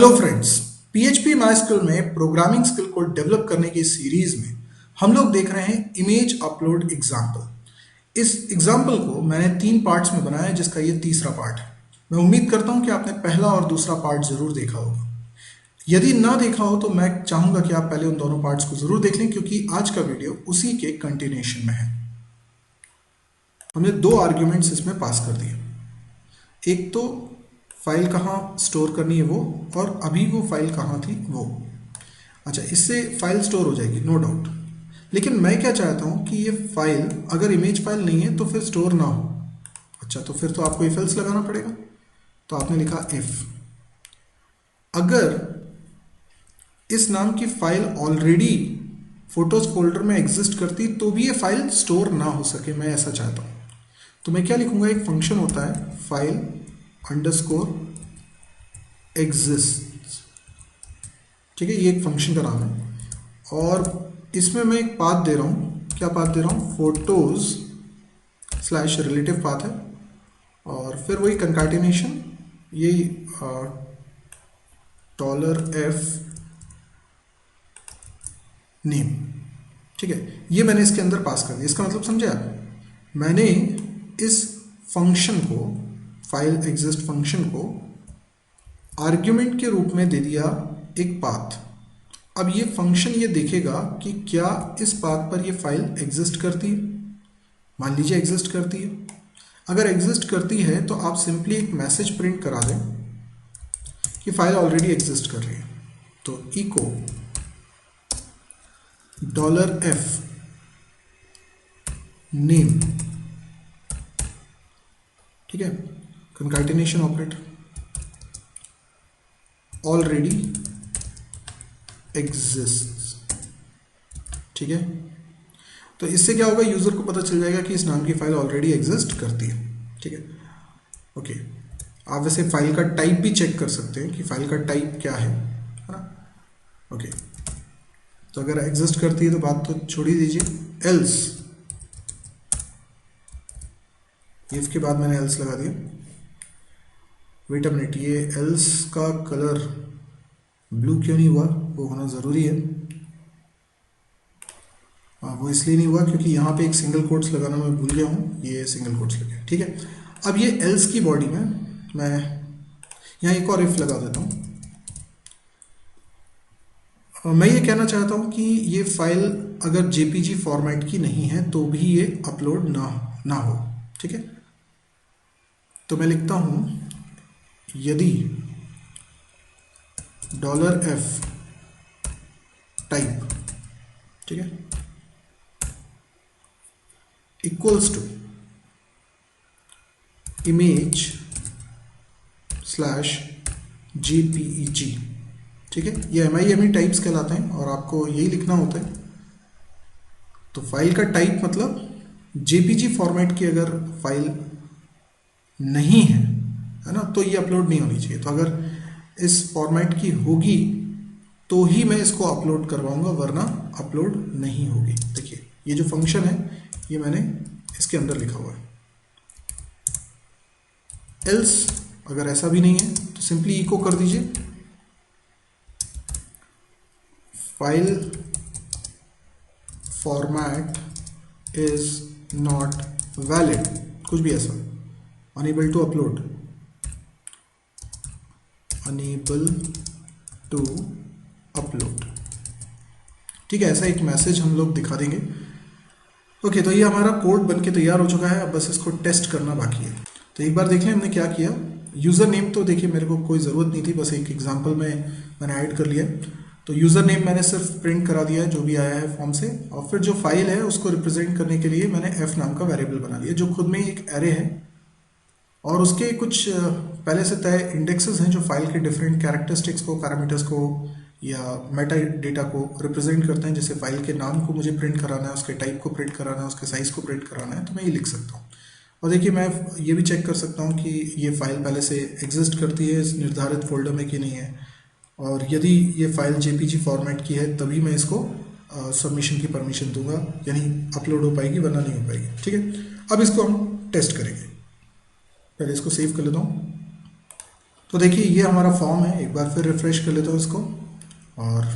Hello friends, PHP MySQL में programming skill को develop करने की सीरीज में हम लोग देख रहे हैं इमेज अपलोड एग्जाम्पल। इस एग्जाम्पल को मैंने 3 पार्ट्स में बनाया है, जिसका ये तीसरा पार्ट है। मैं उम्मीद करता हूं कि आपने पहला और दूसरा पार्ट जरूर देखा होगा। यदि ना देखा हो तो मैं चाहूंगा कि आप पहले उन दोनों पार्ट्स को जरूर देख लें, क्योंकि आज का वीडियो उसी के कंटिन्यूएशन में है। हमने 2 आर्ग्यूमेंट्स इसमें पास कर दिए। एक तो फाइल कहाँ स्टोर करनी है वो, और अभी वो फाइल कहाँ थी वो। अच्छा, इससे फाइल स्टोर हो जाएगी, नो डाउट। लेकिन मैं क्या चाहता हूँ कि ये फाइल अगर इमेज फाइल नहीं है तो फिर स्टोर ना हो। अच्छा, तो फिर तो आपको इफ एल्स लगाना पड़ेगा। तो आपने लिखा इफ अगर इस नाम की फाइल ऑलरेडी फोटोज फोल्डर में एग्जिस्ट करती तो भी ये फाइल स्टोर ना हो सके, मैं ऐसा चाहता हूँ। तो मैं क्या लिखूंगा, एक फंक्शन होता है फाइल अंडरस्कोर एग्जिस्ट। ठीक है, ये एक फंक्शन का नाम है और इसमें मैं एक पाथ दे रहा हूँ। क्या पाथ दे रहा हूँ? फोटोज स्लैश रिलेटिव पाथ है, और फिर वही कंकाटिनेशन, यही $f नेम। ठीक है, ये मैंने इसके अंदर पास कर दिया। इसका मतलब समझे आप? मैंने इस फंक्शन को, फाइल एग्जिस्ट फंक्शन को आर्ग्यूमेंट के रूप में दे दिया एक पाथ। अब ये फंक्शन ये देखेगा कि क्या इस पाथ पर ये फाइल एग्जिस्ट करती है। मान लीजिए एग्जिस्ट करती है। अगर एग्जिस्ट करती है तो आप सिंपली एक मैसेज प्रिंट करा दें कि फाइल ऑलरेडी एग्जिस्ट कर रही है। तो इको $f नेम, ठीक है, कंकाटिनेशन ऑपरेटर, ऑलरेडी एग्जिस्ट। ठीक है, तो इससे क्या होगा, यूजर को पता चल जाएगा कि इस नाम की फाइल ऑलरेडी एग्जिस्ट करती है। ठीक है, ओके। आप वैसे फाइल का टाइप भी चेक कर सकते हैं कि फाइल का टाइप क्या है ना। ओके, तो अगर एग्जिस्ट करती है तो बात तो छोड़ ही दीजिए। एल्स, इफ के बाद मैंने एल्स लगा दिया। वेट अ मिनट, ये एल्स का कलर ब्लू क्यों नहीं हुआ? वो होना ज़रूरी है। वो इसलिए नहीं हुआ क्योंकि यहाँ पे एक सिंगल कोट्स लगाना मैं भूल गया हूँ। ये सिंगल कोट्स लगे, ठीक है। अब ये एल्स की बॉडी में मैं यहाँ एक और इफ लगा देता हूँ। मैं ये कहना चाहता हूँ कि ये फाइल अगर जेपीजी फॉर्मेट की नहीं है तो भी ये अपलोड ना हो। ठीक है, तो मैं लिखता हूँ यदि $f टाइप, ठीक है, equals to image slash JPEG। ठीक है, ये MIME टाइप्स कहलाते हैं और आपको यही लिखना होता है। तो फाइल का टाइप मतलब JPG फॉर्मेट की अगर फाइल नहीं है ना, तो ये अपलोड नहीं होनी चाहिए। तो अगर इस फॉर्मेट की होगी तो ही मैं इसको अपलोड करवाऊंगा, वरना अपलोड नहीं होगी। देखिए, ये जो फंक्शन है ये मैंने इसके अंदर लिखा हुआ है। एल्स अगर ऐसा भी नहीं है तो सिंपली इको कर दीजिए file format is not valid, कुछ भी ऐसा, unable to upload, unable to upload. ठीक है, ऐसा एक मैसेज हम लोग दिखा देंगे। ओके, तो ये हमारा कोड बनके तैयार हो चुका है। अब बस इसको टेस्ट करना बाकी है। तो एक बार देख लें हमने क्या किया। यूज़र नेम तो देखिए मेरे को कोई ज़रूरत नहीं थी, बस एक एग्जांपल में मैंने ऐड कर लिया। तो यूज़र नेम मैंने सिर्फ प्रिंट करा दिया है जो भी आया है फॉर्म से, और फिर जो फाइल है उसको रिप्रेजेंट करने के लिए मैंने f नाम का वेरिएबल बना लिया, जो खुद में ही एक एरे है और उसके कुछ पहले से तय इंडेक्सेस हैं जो फाइल के डिफरेंट कैरेक्टरिस्टिक्स को, पैरामीटर्स को या मेटा डेटा को रिप्रेजेंट करते हैं। जैसे फाइल के नाम को मुझे प्रिंट कराना है, उसके टाइप को प्रिंट कराना है, उसके साइज़ को प्रिंट कराना है, तो मैं ये लिख सकता हूँ। और देखिए, मैं ये भी चेक कर सकता हूँ कि ये फाइल पहले से एग्जिस्ट करती है इस निर्धारित फोल्डर में कि नहीं है, और यदि ये फाइल JPG फॉर्मेट की है तभी मैं इसको सबमिशन की परमिशन दूंगा, यानी अपलोड हो पाएगी, वरना नहीं हो पाएगी। ठीक है, अब इसको हम टेस्ट करेंगे। पहले इसको सेव कर लेता हूँ। तो देखिए ये हमारा फॉर्म है, एक बार फिर रिफ्रेश कर लेता हूँ इसको, और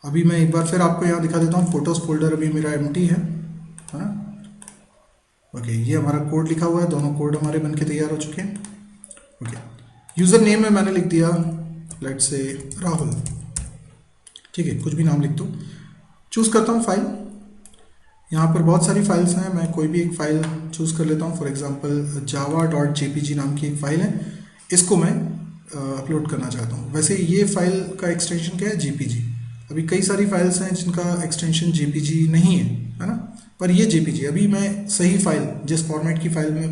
अभी मैं एक बार फिर आपको यहाँ दिखा देता हूँ। फोटोज फोल्डर अभी मेरा एम्प्टी है ना। ओके, ये हमारा कोड लिखा हुआ है, दोनों कोड हमारे बनके तैयार हो चुके हैं। ओके, यूज़र नेम में मैंने लिख दिया लेट्स से राहुल, ठीक है, कुछ भी नाम लिख दो। चूज़ करता हूँ फाइल, यहाँ पर बहुत सारी फाइल्स हैं, मैं कोई भी एक फ़ाइल चूज़ कर लेता हूँ। फॉर एग्जांपल java.jpg नाम की एक फ़ाइल है, इसको मैं अपलोड करना चाहता हूँ। वैसे ये फ़ाइल का एक्सटेंशन क्या है, jpg। अभी कई सारी फाइल्स हैं जिनका एक्सटेंशन jpg नहीं है ना, पर ये jpg। अभी मैं सही फाइल, जिस फॉर्मेट की फ़ाइल में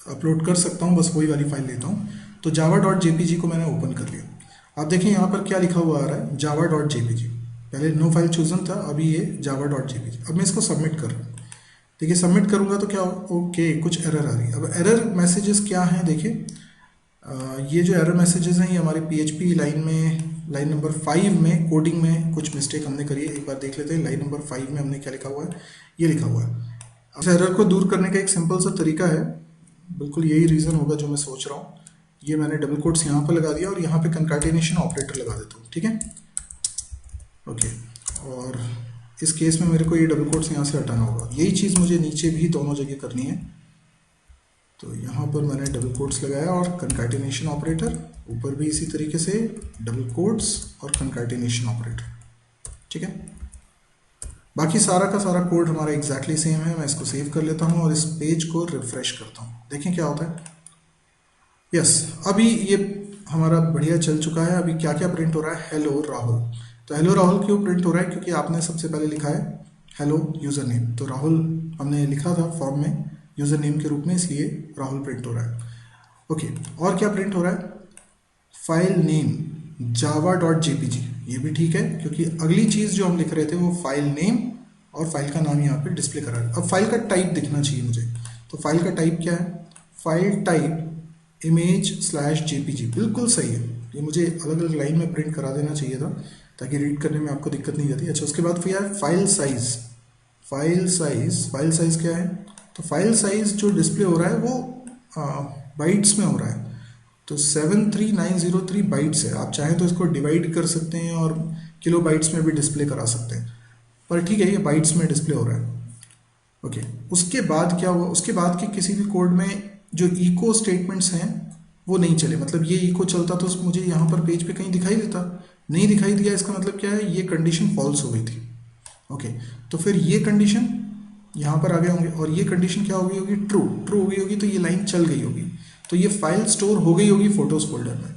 अपलोड कर सकता हूँ, बस वही वाली फाइल लेता हूँ। तो java.jpg को मैंने ओपन कर लिया। आप देखें यहाँ पर क्या लिखा हुआ आ रहा है, java.jpg। पहले नो फाइल चूजन था, अभी ये java.jpg। अब मैं इसको सबमिट कर रहा हूँ। देखिए सबमिट करूँगा तो क्या, ओके कुछ एरर आ रही है। अब एरर मैसेजेस क्या हैं, देखिए ये जो एरर मैसेजेस हैं ये हमारे PHP लाइन में, लाइन नंबर 5 में कोडिंग में कुछ मिस्टेक हमने करी है। एक बार देख लेते हैं लाइन नंबर 5 में हमने क्या लिखा हुआ है। ये लिखा हुआ है। इस एरर को दूर करने का एक सिंपल सा तरीका है, बिल्कुल यही रीज़न होगा जो मैं सोच रहा हूँ। ये मैंने डबल कोट्स यहाँ पर लगा दिया और यहाँ पे कंकैटिनेशन ऑपरेटर लगा देता हूँ, ठीक है। ओके, और इस केस में मेरे को ये डबल कोट्स यहाँ से हटाना होगा। यही चीज़ मुझे नीचे भी दोनों जगह करनी है। तो यहाँ पर मैंने डबल कोट्स लगाया और कंकैटिनेशन ऑपरेटर, ऊपर भी इसी तरीके से डबल कोट्स और कंकैटिनेशन ऑपरेटर, ठीक है। बाकी सारा का सारा कोड हमारा एग्जैक्टली सेम है। मैं इसको सेव कर लेता हूँ और इस पेज को रिफ्रेश करता हूँ, देखें क्या होता है। यस, अभी ये हमारा बढ़िया चल चुका है। अभी क्या क्या प्रिंट हो रहा है, हेलो राहुल। तो हेलो राहुल क्यों प्रिंट हो रहा है, क्योंकि आपने सबसे पहले लिखा है हेलो यूज़र नेम। तो राहुल हमने लिखा था फॉर्म में यूज़र नेम के रूप में, इसलिए राहुल प्रिंट हो रहा है। ओके, और क्या प्रिंट हो रहा है, फाइल नेम java.jpg। ये भी ठीक है, क्योंकि अगली चीज़ जो हम लिख रहे थे वो फाइल नेम और फाइल का नाम यहाँ पे डिस्प्ले करा है। अब फाइल का टाइप दिखना चाहिए मुझे, तो फाइल का टाइप क्या है, फाइल टाइप image/jpg। बिल्कुल सही है, ये मुझे अलग अलग लाइन में प्रिंट करा देना चाहिए था ताकि रीड करने में आपको दिक्कत नहीं जाती। अच्छा, उसके बाद फिर यार फाइल साइज, फाइल साइज क्या है, तो फाइल साइज जो डिस्प्ले हो रहा है वो बाइट्स में हो रहा है। तो 73903 बाइट्स है। आप चाहें तो इसको डिवाइड कर सकते हैं और किलो बाइट्स में भी डिस्प्ले करा सकते हैं, पर ठीक है ये बाइट्स में डिस्प्ले हो रहा है। ओके, उसके बाद क्या हुआ, उसके बाद के किसी भी कोड में जो इको स्टेटमेंट्स हैं वो नहीं चले। मतलब ये इको चलता तो मुझे यहाँ पर पेज पे कहीं दिखाई देता, नहीं दिखाई दिया। इसका मतलब क्या है, ये कंडीशन फॉल्स हो गई थी। ओके, तो फिर ये कंडीशन यहाँ पर आ गए होंगे और ये कंडीशन क्या हो गई होगी, ट्रू हो गई होगी। तो ये लाइन चल गई होगी, तो ये फाइल स्टोर हो गई होगी फोटोज फोल्डर में,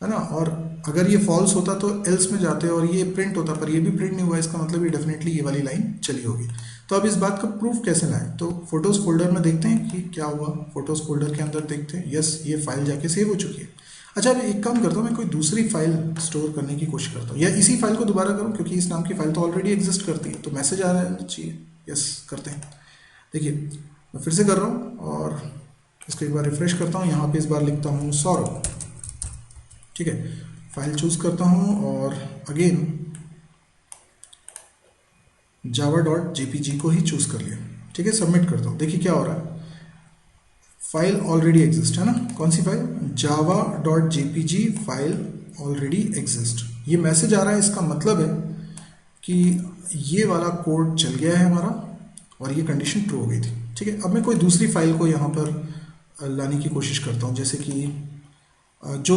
है ना। और अगर ये फॉल्स होता तो एल्स में जाते और ये प्रिंट होता, पर ये भी प्रिंट नहीं हुआ। इसका मतलब ये डेफिनेटली ये वाली लाइन चली होगी। तो अब इस बात का प्रूफ कैसे लाएं, तो फोटोज फोल्डर में देखते हैं कि क्या हुआ। फोटोज फोल्डर के अंदर देखते हैं, यस ये फाइल जाके सेव हो चुकी है। अच्छा, अब एक काम करता हूँ, मैं कोई दूसरी फाइल स्टोर करने की कोशिश करता हूँ, या इसी फाइल को दोबारा करूँ, क्योंकि इस नाम की फाइल तो ऑलरेडी एग्जिस्ट करती है, तो मैसेज आ रहना चाहिए। यस करते हैं। देखिए मैं फिर से कर रहा हूँ और इसको एक बार रिफ्रेश करता हूँ। यहाँ पे इस बार लिखता हूँ सौरभ, ठीक है। फाइल चूज करता हूँ और अगेन java.jpg को ही चूज कर लिया, ठीक है। सबमिट करता हूँ, देखिए क्या हो रहा है, फाइल ऑलरेडी एग्जिस्ट है ना। कौन सी file, java.jpg file already exist. ये मैसेज आ रहा है, इसका मतलब है कि ये वाला कोड चल गया है हमारा और ये कंडीशन ट्रू हो गई थी, ठीक है। अब मैं कोई दूसरी फाइल को यहाँ पर लाने की कोशिश करता हूँ, जैसे कि जो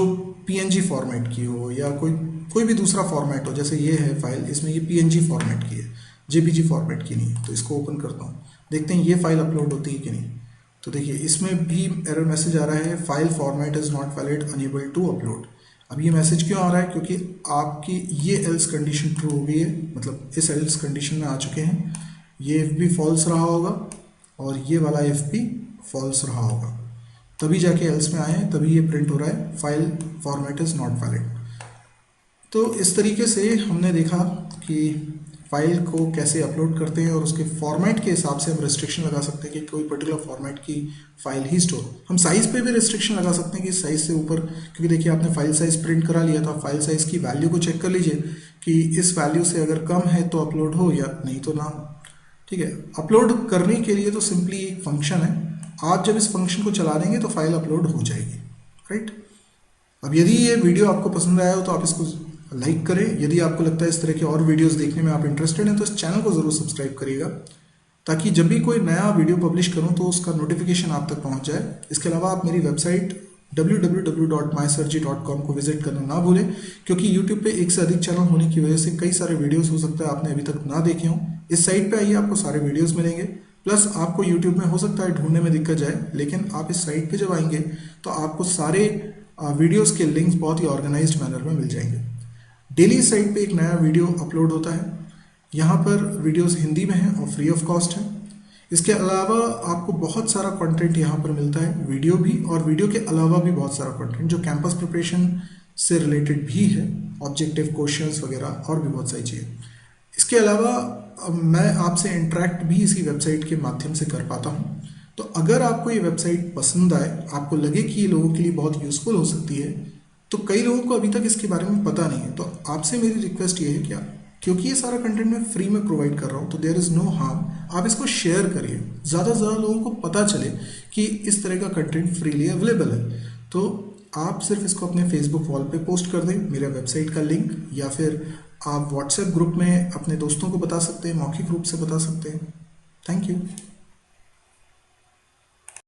PNG फॉर्मेट की हो या कोई भी दूसरा फॉर्मेट हो। जैसे ये है फाइल, इसमें ये PNG फॉर्मेट की है, JPG फॉर्मेट की नहीं है। तो इसको ओपन करता हूँ, देखते हैं ये फाइल अपलोड होती है कि नहीं। तो देखिए इसमें भी एरर मैसेज आ रहा है, file format is not valid, unable to upload. अब ये मैसेज क्यों आ रहा है, क्योंकि आपकी ये एल्स कंडीशन ट्रू हो गई है, मतलब इस एल्स कंडीशन में आ चुके हैं। ये if भी फॉल्स रहा होगा और ये वाला if भी फॉल्स रहा होगा, तभी जाके एल्स में आए हैं, तभी ये प्रिंट हो रहा है file format is not valid. तो इस तरीके से हमने देखा कि फाइल को कैसे अपलोड करते हैं और उसके फॉर्मेट के हिसाब से हम रिस्ट्रिक्शन लगा सकते हैं कि कोई पर्टिकुलर फॉर्मेट की फाइल ही स्टोर। हम साइज़ पे भी रिस्ट्रिक्शन लगा सकते हैं कि साइज़ से ऊपर, क्योंकि देखिए आपने फाइल साइज़ प्रिंट करा लिया था, फाइल साइज़ की वैल्यू को चेक कर लीजिए कि इस वैल्यू से अगर कम है तो अपलोड हो या नहीं तो ना हो, ठीक है। अपलोड करने के लिए तो सिंपली एक फंक्शन है, आप जब इस फंक्शन को चला देंगे तो फाइल अपलोड हो जाएगी, राइट। अब यदि ये वीडियो आपको पसंद आया हो तो आप इसको लाइक करें। यदि आपको लगता है इस तरह के और वीडियोस देखने में आप इंटरेस्टेड हैं तो इस चैनल को ज़रूर सब्सक्राइब करिएगा, ताकि जब भी कोई नया वीडियो पब्लिश करूं तो उसका नोटिफिकेशन आप तक पहुंच जाए। इसके अलावा आप मेरी वेबसाइट www.mysirji.com को विजिट करना ना भूलें, क्योंकि YouTube पे एक से अधिक चैनल होने की वजह से कई सारे वीडियोस हो सकता है आपने अभी तक ना देखे हों। इस साइट पे आइए, आपको सारे वीडियोस मिलेंगे। प्लस आपको YouTube में हो सकता है ढूंढने में दिक्कत जाए, लेकिन आप इस साइट पे जब आएंगे तो आपको सारे वीडियोस के लिंक्स बहुत ही ऑर्गेनाइज्ड मैनर में मिल जाएंगे। डेली इस साइट पे एक नया वीडियो अपलोड होता है। यहाँ पर वीडियोस हिंदी में हैं और फ्री ऑफ कॉस्ट है। इसके अलावा आपको बहुत सारा कंटेंट यहाँ पर मिलता है, वीडियो भी, और वीडियो के अलावा भी बहुत सारा कंटेंट जो कैंपस प्रिपरेशन से रिलेटेड भी है, ऑब्जेक्टिव क्वेश्चंस वगैरह और भी बहुत सारी चीज़ें। इसके अलावा मैं आपसे इंटरेक्ट भी इसी वेबसाइट के माध्यम से कर पाता हूँ। तो अगर आपको ये वेबसाइट पसंद आए, आपको लगे कि ये लोगों के लिए बहुत यूज़फुल हो सकती है, तो कई लोगों को अभी तक इसके बारे में पता नहीं है, तो आपसे मेरी रिक्वेस्ट ये है क्या, क्योंकि ये सारा कंटेंट मैं फ्री में प्रोवाइड कर रहा हूँ तो देयर इज़ नो हार्म, आप इसको शेयर करिए, ज़्यादा से ज़्यादा लोगों को पता चले कि इस तरह का कंटेंट फ्रीली अवेलेबल है। तो आप सिर्फ इसको अपने फेसबुक वॉल पे पोस्ट कर दें, मेरे वेबसाइट का लिंक, या फिर आप व्हाट्सएप ग्रुप में अपने दोस्तों को बता सकते हैं, मौखिक रूप से बता सकते हैं। Thank you.